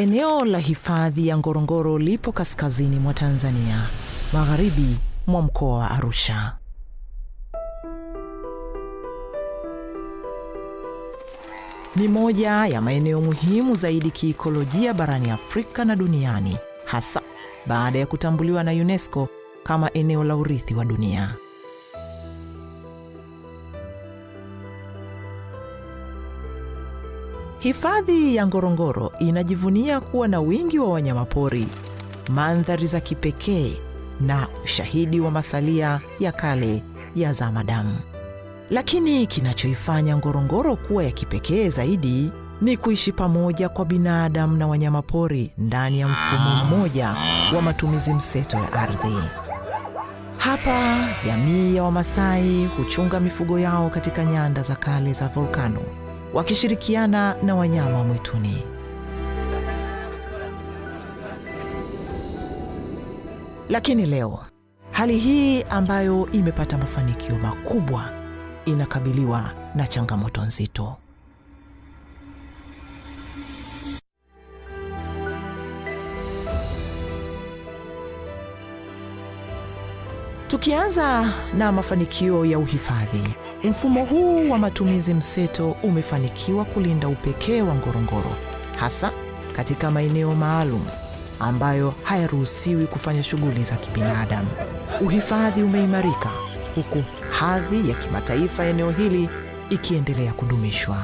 Eneo la hifadhi ya Ngorongoro lipo kaskazini mwa Tanzania, magharibi mwa mkoa wa Arusha. Ni moja ya maeneo muhimu zaidi kiikolojia barani Afrika na duniani, hasa baada ya kutambuliwa na UNESCO kama eneo la urithi wa dunia. Hifadhi ya Ngorongoro inajivunia kuwa na wingi wa wanyamapori, mandhari za kipekee na ushahidi wa masalia ya kale ya zamadamu. Lakini kinachoifanya Ngorongoro kuwa ya kipekee zaidi ni kuishi pamoja kwa binadamu na wanyamapori ndani ya mfumo mmoja wa matumizi mseto ya ardhi. Hapa jamii ya Wamasai huchunga mifugo yao katika nyanda za kale za volkano, wakishirikiana na wanyama mwituni. Lakini leo, hali hii ambayo imepata mafanikio makubwa inakabiliwa na changamoto nzito. Tukianza na mafanikio ya uhifadhi, mfumo huu wa matumizi mseto umefanikiwa kulinda upekee wa Ngorongoro, hasa katika maeneo maalum ambayo hayaruhusiwi kufanya shughuli za kibinadamu. Uhifadhi umeimarika huku hadhi ya kimataifa eneo hili ikiendelea kudumishwa.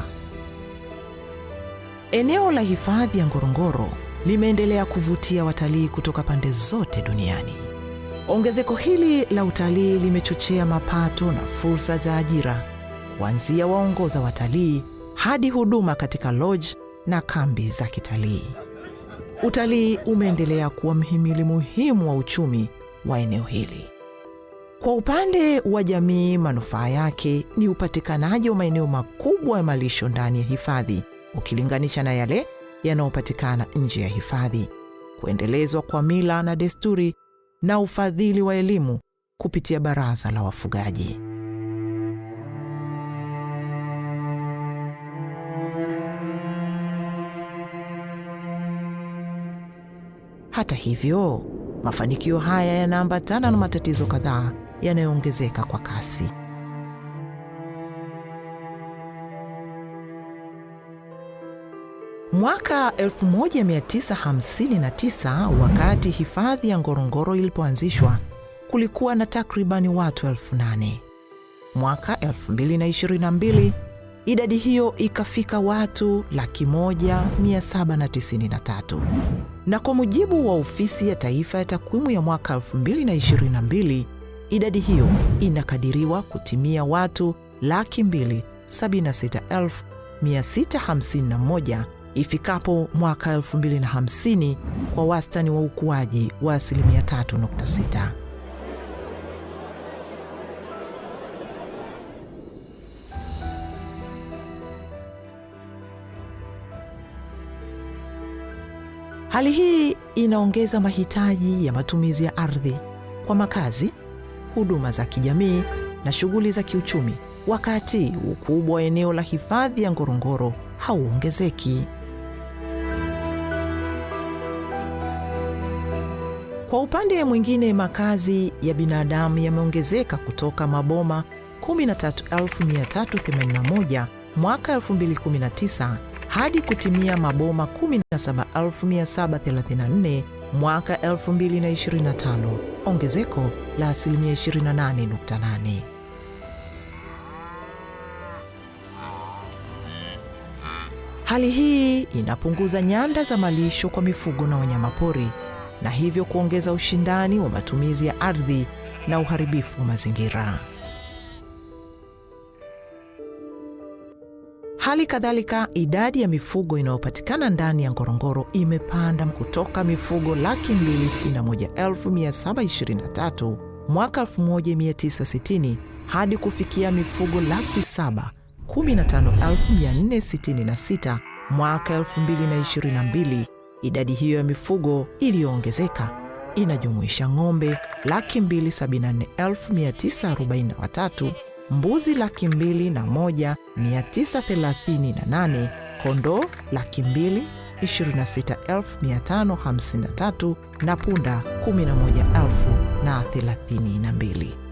Eneo la hifadhi ya Ngorongoro limeendelea kuvutia watalii kutoka pande zote duniani. Ongezeko hili la utalii limechochea mapato na fursa za ajira, kuanzia waongoza watalii hadi huduma katika lodge na kambi za kitalii. Utalii umeendelea kuwa mhimili muhimu wa uchumi wa eneo hili. Kwa upande wa jamii, manufaa yake ni upatikanaji wa maeneo makubwa ya malisho ndani ya hifadhi ukilinganisha na yale yanayopatikana nje ya hifadhi, kuendelezwa kwa mila na desturi na ufadhili wa elimu kupitia baraza la wafugaji. Hata hivyo, mafanikio haya yanaambatana na matatizo kadhaa yanayoongezeka kwa kasi. Mwaka 1959, wakati hifadhi ya Ngorongoro ilipoanzishwa, kulikuwa na takribani watu 8,000. Mwaka 2022, idadi hiyo ikafika watu 1,793. Na kwa mujibu wa Ofisi ya Taifa ya Takwimu ya mwaka 2022, idadi hiyo inakadiriwa kutimia watu 276,651 ifikapo mwaka 2050, kwa wastani wa ukuaji wa 3.6%. Hali hii inaongeza mahitaji ya matumizi ya ardhi kwa makazi, huduma za kijamii na shughuli za kiuchumi, wakati ukubwa wa eneo la hifadhi ya Ngorongoro hauongezeki. Kwa upande mwingine, makazi ya binadamu yameongezeka kutoka maboma 13,381 mwaka 2019 hadi kutimia maboma 17,734 mwaka 2025, ongezeko la 28.8%. Hali hii inapunguza nyanda za malisho kwa mifugo na wanyamapori, na hivyo kuongeza ushindani wa matumizi ya ardhi na uharibifu wa mazingira. Hali kadhalika, idadi ya mifugo inayopatikana ndani ya Ngorongoro imepanda kutoka mifugo 261,723 mwaka 1960 hadi kufikia mifugo 715,466 mwaka 2022. Idadi hiyo ya mifugo iliyoongezeka inajumuisha ng'ombe 274,943, mbuzi 201,938, kondoo 200,000, 26,553 na punda 11,032.